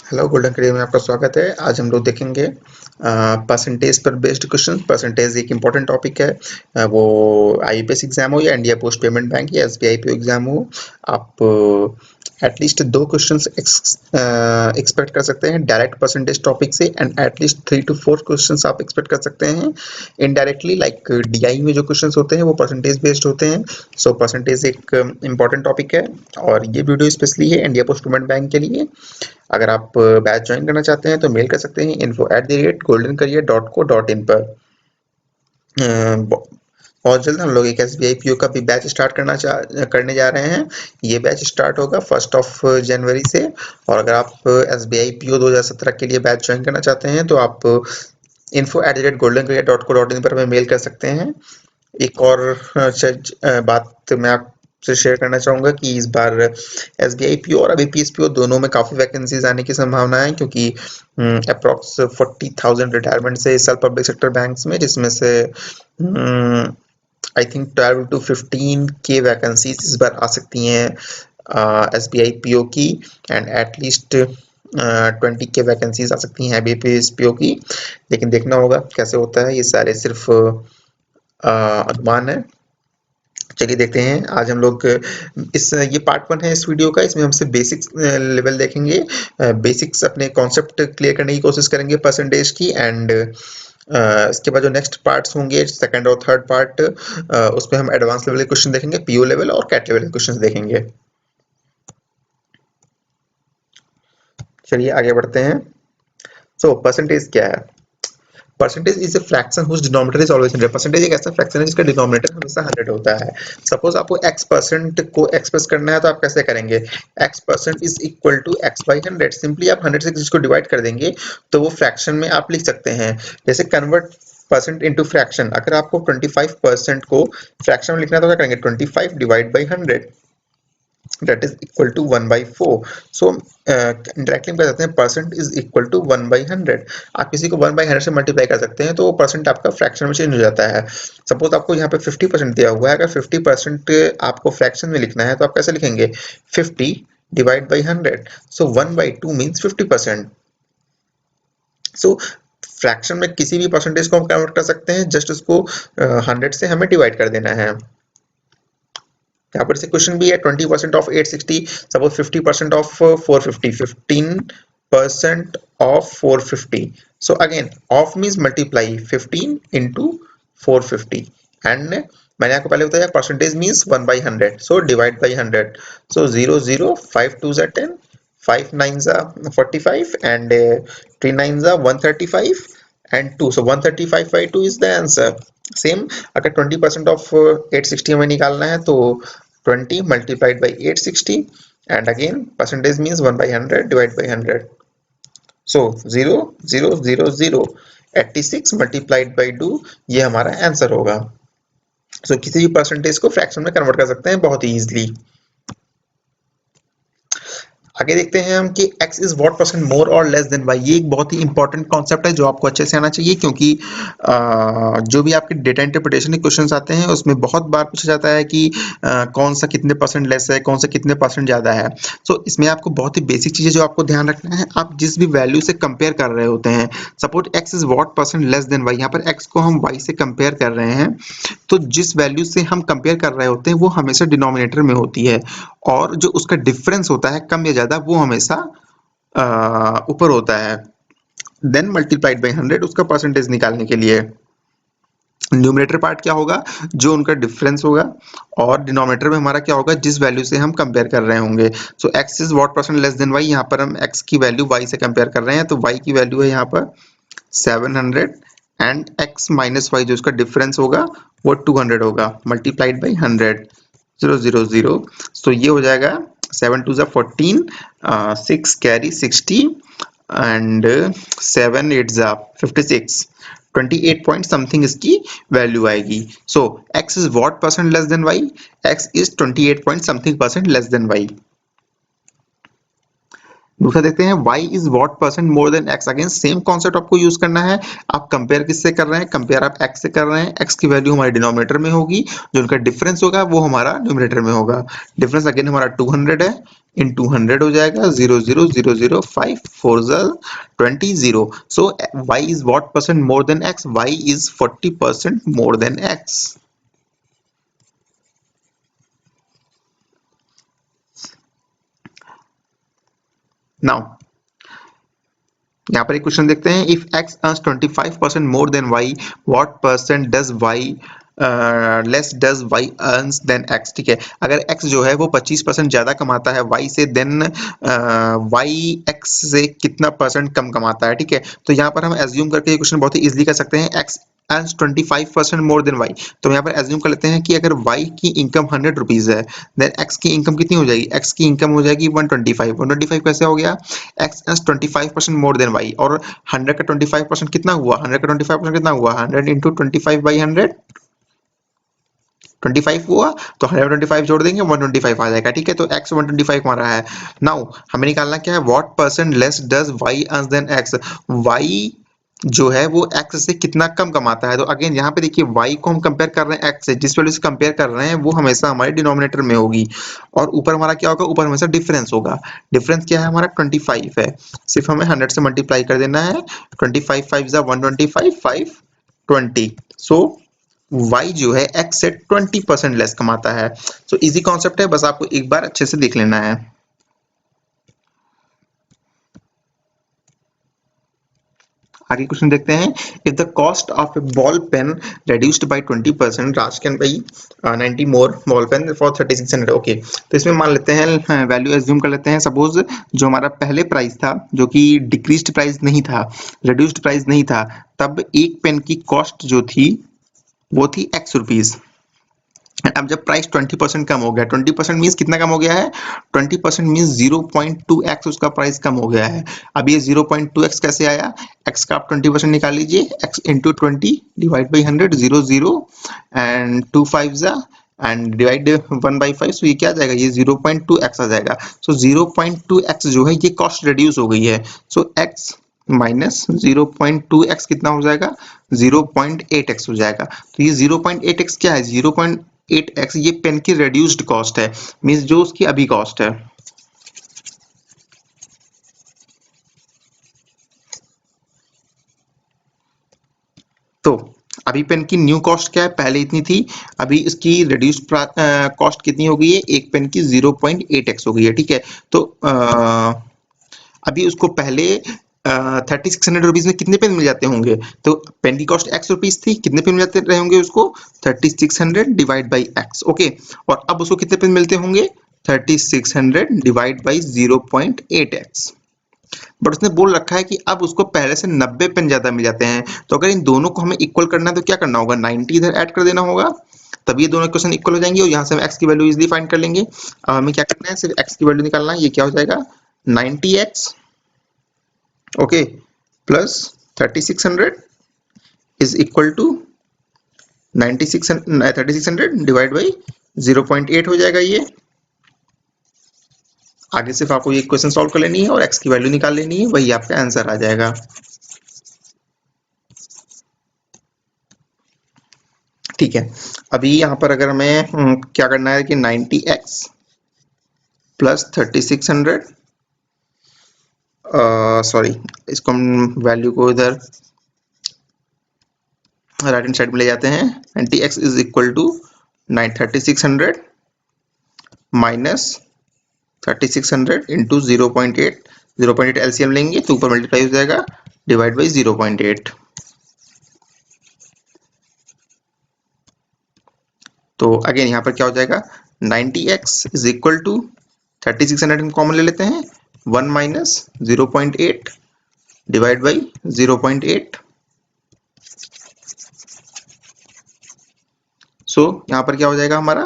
Hello golden career में आपका स्वागत है। आज हम लोग देखेंगे परसेंटेज पर बेस्ड क्वेश्चन। परसेंटेज एक इम्पॉर्टेंट टॉपिक है। वो आईबीपीएस एग्जाम हो या इंडिया पोस्ट पेमेंट बैंक या एसबीआई पीओ एग्जाम हो, आप एटलीस्ट दो क्वेश्चंस एक्सपेक्ट कर सकते हैं डायरेक्ट परसेंटेज टॉपिक से, एंड एटलीस्ट 3 to 4 क्वेश्चंस आप एक्सपेक्ट कर सकते हैं इनडायरेक्टली। लाइक डीआई में जो क्वेश्चंस होते हैं वो परसेंटेज बेस्ड होते हैं। सो परसेंटेज एक इम्पॉर्टेंट टॉपिक है और ये वीडियो स्पेशली है इंडिया पोस्ट पेमेंट बैंक के लिए। अगर आप बैच ज्वाइन करना चाहते हैं तो मेल कर सकते हैं info@goldencareer.co.in पर। बहुत जल्द हम लोग एक एसबीआई पीओ का भी बैच स्टार्ट करने जा रहे हैं। ये बैच स्टार्ट होगा 1 जनवरी से। और अगर आप एसबीआई पीओ 2017 के लिए बैच ज्वाइन करना चाहते हैं तो आप info@goldencareer.co.in पर हमें मेल कर सकते हैं। एक और बात मैं आपसे शेयर करना चाहूँगा कि इस बार एसबीआई पीओ और आईबीपीएस पीओ दोनों में काफ़ी वैकेंसीज आने की संभावना है, क्योंकि अप्रॉक्स 40,000 रिटायरमेंट्स है इस साल पब्लिक सेक्टर बैंक्स में, जिसमें से आई थिंक 12 to 15 के वैकेंसीज इस बार आ सकती हैं एसबीआई पीओ की, एंड एटलीस्ट 20 के वैकेंसीज आ सकती हैं आईबीपीएस पीओ की। लेकिन देखना होगा कैसे होता है, ये सारे सिर्फ अनुमान है। चलिए देखते हैं। आज हम लोग ये पार्ट 1 है इस वीडियो का। इसमें हमसे बेसिक्स लेवल देखेंगे, बेसिक्स अपने कॉन्सेप्ट क्लियर करने की कोशिश करेंगे परसेंटेज की, एंड इसके बाद जो नेक्स्ट पार्ट्स होंगे, सेकंड और थर्ड पार्ट, उसमें हम एडवांस लेवल के क्वेश्चन देखेंगे, पीओ लेवल और कैट लेवल के क्वेश्चन देखेंगे। चलिए आगे बढ़ते हैं। सो परसेंटेज क्या है? Percentage is a fraction whose denominator is always 100। Percentage एक ऐसा फ्रैक्शन है जिसका डिनोमिनेटर हमेशा 100 होता है। सपोज आपको x% को एक्सप्रेस करना है तो आप कैसे करेंगे? x% is equal to x/100। Simply आप 100 से जिसको डिवाइड कर देंगे तो वो फ्रैक्शन में आप लिख सकते हैं। जैसे कन्वर्ट परसेंट इनटू फ्रैक्शन, अगर आपको 25% को फ्रैक्शन में लिखना है तो क्या करेंगे? 25 divide by 100, that is equal to 1/4। so directly हम कह सकते हैं परसेंट इज इक्वल टू 1/100। आप किसी को 1/100 से मल्टीप्लाई कर सकते हैं तो वो परसेंट आपका फ्रैक्शन में चेंज हो जाता है। सपोज आपको यहाँ पे 50% दिया हुआ है, अगर 50% आपको फ्रैक्शन में लिखना है तो आप कैसे लिखेंगे? 50 divide by 100। So 1/2 means 50%। So fraction में किसी भी परसेंटेज को हम कन्वर्ट कर सकते हैं, जस्ट उसको 100 से हमें डिवाइड कर देना है। यहाँ पर से क्वेश्चन भी है 20% of 860, suppose 50% of 450, 15% of 450। So again of means multiply 15 into 450, and मैंने आपको पहले बताया percentage means 1/100, so divide by 100। So 0 0 5 2 10, 5 9 45, and 3 9 135, and 2, so 135/2 is the answer। Same अगर 20% ऑफ 860 हमें निकालना है तो 20 multiplied by 860, and again percentage means 1/100 divide by 100। So 0 0 0 0, 86 multiplied by 2, ये हमारा आंसर होगा। सो किसी भी परसेंटेज को फ्रैक्शन में कन्वर्ट कर सकते हैं बहुत ही ईजिली। आगे देखते हैं हम कि x इज व्हाट परसेंट मोर और लेस देन y। ये एक बहुत ही इंपॉर्टेंट कॉन्सेप्ट है जो आपको अच्छे से आना चाहिए, क्योंकि जो भी आपके डेटा इंटरप्रिटेशन के क्वेश्चंस आते हैं उसमें बहुत बार पूछा जाता है कि कौन सा कितने परसेंट लेस है, कौन सा कितने परसेंट ज़्यादा है। सो इसमें आपको बहुत ही बेसिक चीज़ें जो आपको ध्यान रखना है, आप जिस भी वैल्यू से कंपेयर कर रहे होते हैं, suppose x is what percent less than y, यहाँ पर x को हम y से कंपेयर कर रहे हैं, तो जिस वैल्यू से हम कंपेयर कर रहे होते हैं वो हमेशा डिनोमिनेटर में होती है, और जो उसका डिफरेंस होता है कम या ज्यादा वो हमेशा ऊपर होता है। देन मल्टीप्लाइड बाई 100 उसका परसेंटेज निकालने के लिए। न्यूमरेटर पार्ट क्या होगा? जो उनका डिफरेंस होगा, और डिनोमिनेटर में हमारा क्या होगा? जिस वैल्यू से हम कंपेयर कर रहे होंगे। सो x is what percent less than y, यहाँ पर हम x की वैल्यू y से कंपेयर कर रहे हैं, तो y की वैल्यू है यहाँ पर 700, एंड x माइनस y जो उसका डिफरेंस होगा वो 200 होगा, मल्टीप्लाइड बाई 100, 0 0 0। सो ये हो जाएगा 7 2 14, 6 कैरी 60, एंड 7 8 56, 28 पॉइंट समथिंग इसकी वैल्यू आएगी। सो x is what percent less than y? x is 28 point something percent less than y। दूसरा देखते हैं y is what percent more than x। Again same concept आपको use करना है। आप compare किससे कर रहे हैं? कंपेयर आप x से कर रहे हैं। x की वैल्यू हमारे डिनोमिनेटर में होगी, जो उनका डिफरेंस होगा वो हमारा न्यूमरेटर में होगा। डिफरेंस अगेन हमारा 200 है, इन 200 हो जाएगा 0 0 0 0 5 4 20 0। So y is what percent more than x? y is 40% more than x। Now यहाँ पर एक क्वेश्चन देखते हैं, if x earns 25% more than y, what percent does y less does y earns than x। ठीक है, अगर x जो है वो 25% ज्यादा कमाता है y से, देन y x से कितना परसेंट कम कमाता है। ठीक है, तो यहाँ पर हम एज्यूम करके ये क्वेश्चन बहुत ही इजीली कर सकते हैं। x earns 25% more than y, तो यहाँ पर एज्यूम कर लेते हैं कि अगर y की इनकम 100 रुपीज है, देन x की इनकम कितनी हो जाएगी? x की इनकम हो जाएगी 125। 125 कैसे हो गया? x is 25% more than y, और 100 का 25% कितना हुआ? 100 का 25% कितना हुआ? 100 इंटू 25 बाई 100, 25 हुआ, तो 125 जोड़ देंगे 125 आ जाएगा। ठीक है, तो x 125 हमारा है। नाउ हमें निकालना क्या है? What percent less does y earns than x। y जो है वो x से कितना कम कमाता है। तो अगेन यहाँ पे देखिए y को हम कंपेयर कर रहे हैं x से, जिस वैल्यू से कंपेयर कर रहे हैं वो हमेशा हमारे डिनोमिनेटर में होगी, और ऊपर हमारा क्या होगा? ऊपर हमेशा डिफरेंस होगा। डिफरेंस क्या है हमारा? 25 है। सिर्फ हमें 100 से मल्टीप्लाई कर देना है। 25 5 जा 125, 5 20। सो y जो है x से 20% लेस कमाता है। सो इजी कॉन्सेप्ट है, बस आपको एक बार अच्छे से देख लेना है। आगे क्वेश्चन देखते हैं, if the cost of a ball pen reduced by 20%, Raj can buy 90 more ball pen for 3600। Okay, तो इसमें मान लेते हैं, वैल्यू एज्यूम कर लेते हैं। सपोज जो हमारा पहले प्राइस था, जो कि डिक्रीज्ड प्राइस नहीं था, रिड्यूस्ड प्राइस नहीं था, तब एक पेन की कॉस्ट जो थी वो थी x रुपीज। अब जब प्राइस 20% कम हो गया, 20% मीन्स कितना कम हो गया है? 20% मीन्स 0.2x उसका प्राइस कम हो गया है। अब ये 0.2x कैसे आया? x का आप 20% निकाल लीजिए, x into 20 divide by 100, 0 0 and 2 5 जा एंड डिवाइड 1 बाई 5। सो ये क्या आ जाएगा? ये 0.2x आ जाएगा। सो 0.2x जो है ये कॉस्ट रिड्यूस हो गई है। सो x माइनस 0.2x कितना हो जाएगा? 0.8x हो जाएगा। तो ये 0.8x क्या है? 0.8x ये पेन की रिड्यूस्ड कॉस्ट है, मींस जो उसकी अभी कॉस्ट है। तो अभी पेन की न्यू कॉस्ट क्या है? पहले इतनी थी, अभी इसकी रिड्यूस्ड कॉस्ट कितनी हो गई है? एक पेन की 0.8x हो गई है। ठीक है, तो अभी उसको पहले 3600 रुपीज में कितने पेन मिल जाते होंगे? तो पेन की कॉस्ट x रुपीज थी, कितने पेन मिल जाते रहे होंगे उसको? 3600 डिवाइड बाई x। ओके, और अब उसको कितने पेन मिलते होंगे? 3600 डिवाइड बाई 0.8x। बट उसने बोल रखा है कि अब उसको पहले से 90 पेन ज्यादा मिल जाते हैं। तो अगर इन दोनों को हमें इक्वल करना है तो क्या करना होगा? 90 इधर ऐड कर देना होगा, तब ये दोनों इक्वेशन इक्वल हो जाएंगे, और यहाँ से हम x की वैल्यू इजीली फाइंड कर लेंगे। अब हमें क्या करना है? सिर्फ x की वैल्यू निकालना है। ये क्या हो जाएगा? 90x, okay, plus 3600 is equal to 3600 divide by 0.8 हो जाएगा। ये आगे सिर्फ आपको ये क्वेश्चन सॉल्व कर लेनी है और x की वैल्यू निकाल लेनी है, वही आपका आंसर आ जाएगा। ठीक है, अभी यहाँ पर अगर हमें क्या करना है कि 90x प्लस 3600, सॉरी, इसको हम वैल्यू को इधर राइट हैंड साइड में ले जाते हैं। 90x is equal to 3600 minus 3600 into 0.8, 0.8 LCM लेंगे तो ऊपर मल्टीप्लाई हो जाएगा, डिवाइड बाई 0.8। तो अगेन यहाँ पर क्या हो जाएगा? 90x is equal to 3600 common ले लेते हैं, 1 माइनस 0.8 डिवाइड बाई 0.8। सो यहाँ पर क्या हो जाएगा हमारा?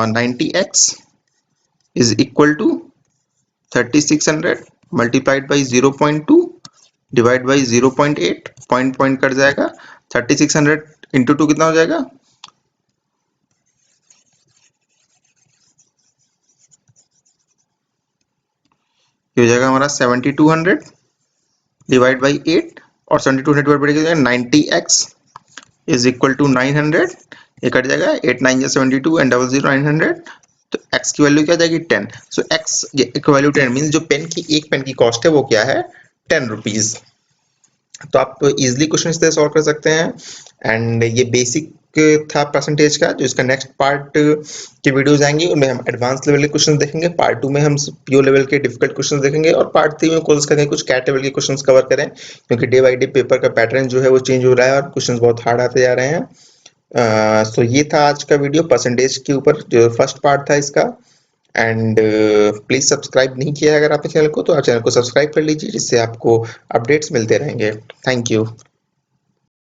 90x is equal to 3600 multiplied by 0.2 divide by 0.8, point point cut जाएगा। 3600 इंटू 2 कितना हो जाएगा? ये हो जाएगा हमारा 7200 डिवाइड बाई 8 और 7200 divide by 90x is equal to 900, ये कट जाएगा 8 9 72 एंड 00 900, तो x की वैल्यू क्या आ जाएगी 10। सो x की वैल्यू 10 मींस जो पेन की एक पेन की कॉस्ट है वो क्या है 10 रुपीज। तो आप इजिली क्वेश्चन इस तरह सॉल्व कर सकते हैं। एंड ये बेसिक था परसेंटेज का। जो इसका नेक्स्ट पार्ट के वीडियोस आएंगे उनमें हम एडवांस लेवल के क्वेश्चन देखेंगे, पार्ट 2 में हम पीओ लेवल के डिफिकल्ट क्वेश्चन देखेंगे और पार्ट 3 में कोशिश करेंगे कुछ कैट लेवल के क्वेश्चन कवर करें, क्योंकि डे बाई डे पेपर का पैटर्न जो है वो चेंज हो रहा है और क्वेश्चन बहुत हार्ड आते जा रहे हैं। सो ये था आज का वीडियो परसेंटेज के ऊपर, जो फर्स्ट पार्ट था इसका। एंड प्लीज सब्सक्राइब नहीं किया अगर आपने चैनल को, तो आप चैनल को सब्सक्राइब कर लीजिए, जिससे आपको अपडेट्स मिलते रहेंगे। Thank you.